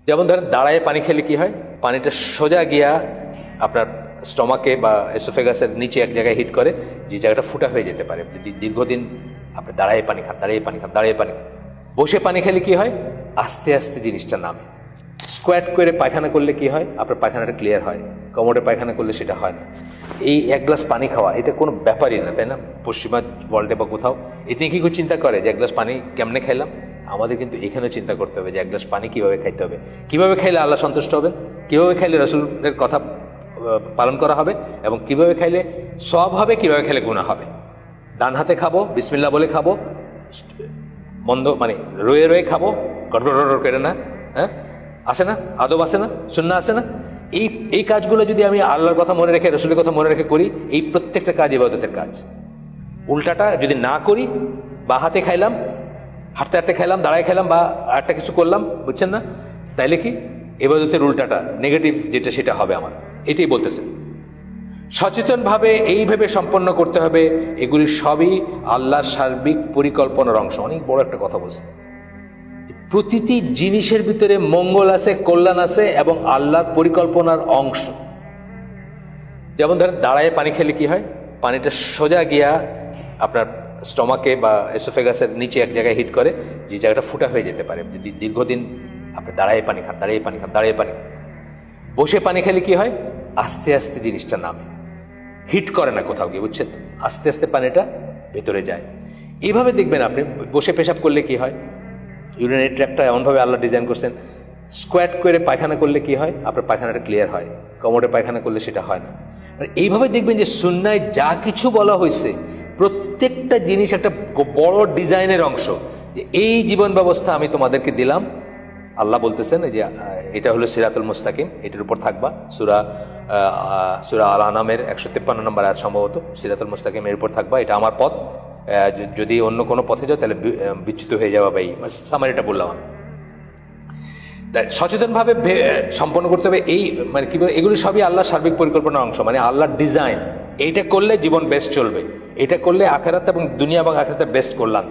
যেমন ধরেন দাঁড়ায় পানি খেলে কি হয়, পানিটা সোজা গিয়া আপনার স্টমাকে বা এসোফেগাসের নিচে এক জায়গায় হিট করে, যে জায়গাটা ফুটা হয়ে যেতে পারে যদি দীর্ঘদিন আপনি দাঁড়ায় পানি খান। বসে পানি খেলে কি হয়, আস্তে আস্তে জিনিসটা নামে। স্কোয়াট করে পায়খানা করলে কি হয়, আপনার পায়খানাটা ক্লিয়ার হয়। কোমরে পায়খানা করলে সেটা হয় না। এই এক গ্লাস পানি খাওয়া এটা কোনো ব্যাপারই না, তাই না? পশ্চিমা ওয়ার্ল্ডে বা কোথাও এটা কি কেউ চিন্তা করে যে এক গ্লাস পানি কেমনে খাইলাম? আমাদের কিন্তু এখানেও চিন্তা করতে হবে যে এক গ্লাস পানি কীভাবে খাইতে হবে, কীভাবে খাইলে আল্লাহ সন্তুষ্ট হবেন, কীভাবে খাইলে রাসূলের কথা পালন করা হবে, এবং কীভাবে খাইলে সওয়াব হবে, কীভাবে খেলে গুনাহ হবে। ডান হাতে খাবো, বিসমিল্লাহ বলে খাবো, মন্দ মানে রয়ে রয়ে খাবো, গড়গড় করে না, হ্যাঁ আসে না, আদব আসে না, সুন্নাহ আসে না। এই কাজগুলো যদি আমি আল্লাহর কথা মনে রেখে, রাসূলের কথা মনে রেখে করি, এই প্রত্যেকটা কাজ ইবাদতের কাজ। উল্টাটা যদি না করি, বা হাতে খাইলাম, হাঁটতে হাঁটতে খাইলাম, দাঁড়ায় খাইলাম, বা একটা কিছু করলাম, বুঝছেন না, তাইলে কি ইবাদতের উল্টাটা নেগেটিভ যেটা সেটা হবে আমার। এটাই বলতেছে সচেতনভাবে এইভাবে সম্পন্ন করতে হবে। এগুলি সবই আল্লাহর সার্বিক পরিকল্পনার অংশ। অনেক বড় একটা কথা বলছে, প্রতিটি জিনিসের ভিতরে মঙ্গল আছে, কল্যাণ আছে, এবং আল্লাহর পরিকল্পনার অংশ। যেমন ধরেন দাঁড়ায় পানি খেলে কি হয়, পানিটা সোজা গিয়া আপনার স্টমাকে বা এসোফেগাসের নিচে এক জায়গায় হিট করে, যে জায়গাটা ফুটা হয়ে যেতে পারে যদি দীর্ঘদিন আপনি দাঁড়ায় পানি খান। বসে পানি খেলে কি হয়, আস্তে আস্তে জিনিসটা নামে, হিট করে না কোথাও গিয়ে, বুঝছেন? আস্তে আস্তে পানিটা ভেতরে যায়। এইভাবে দেখবেন আপনি বসে পেশাব করলে কি হয়, ইউরিনারি ট্র্যাক্টটা এমনভাবে আল্লাহ ডিজাইন করছেন, স্কোয়াট করে পায়খানা করলে কি হয়, আপনার পায়খানাটা ক্লিয়ার হয়। কোমরে পায়খানা করলে সেটা হয় না। মানে এইভাবে দেখবেন যে সুন্নায় যা কিছু বলা হয়েছে, প্রত্যেকটা জিনিস একটা বড় ডিজাইনের অংশ, যে এই জীবন ব্যবস্থা আমি তোমাদেরকে দিলাম। আল্লাহ বলতেছেন যে এটা হলো সিরাতুল মুস্তাকিম, এটার উপর থাকবা। সূরা আল আনামের 153 নম্বর আয়াত সম্ভবত, সিরাতুল মুস্তাকিম এর উপর থাকবা, এটা আমার পথ, যদি অন্য কোনো পথে যাও তাহলে বিচ্যুত হয়ে যাওয়া। বা এই সামারিটা বললাম আমি। তাই সচেতনভাবে সম্পন্ন করতে হবে। এই মানে কি বলে, এগুলি সবই আল্লাহর সার্বিক পরিকল্পনার অংশ, মানে আল্লাহর ডিজাইন। এইটা করলে জীবন বেস্ট চলবে, এটা করলে আখিরাত এবং দুনিয়া এবং আখিরাতের বেস্ট কল্যাণ,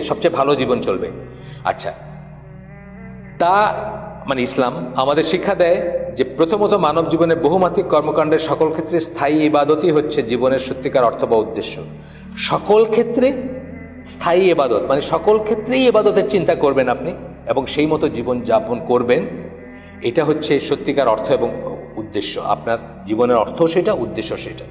সবচেয়ে ভালো জীবন চলবে। আচ্ছা, তা মানে ইসলাম আমাদের শিক্ষা দেয় যে প্রথমত মানব জীবনের বহুমাত্রিক কর্মকাণ্ডের সকল ক্ষেত্রে স্থায়ী ইবাদতই হচ্ছে জীবনের সত্যিকার অর্থ বা উদ্দেশ্য। সকল ক্ষেত্রে স্থায়ী ইবাদত মানে সকল ক্ষেত্রেই ইবাদতের চিন্তা করবেন আপনি, এবং সেই মতো জীবন যাপন করবেন। এটা হচ্ছে সত্যিকার অর্থ এবং উদ্দেশ্য। আপনার জীবনের অর্থ সেটা, উদ্দেশ্য সেটা।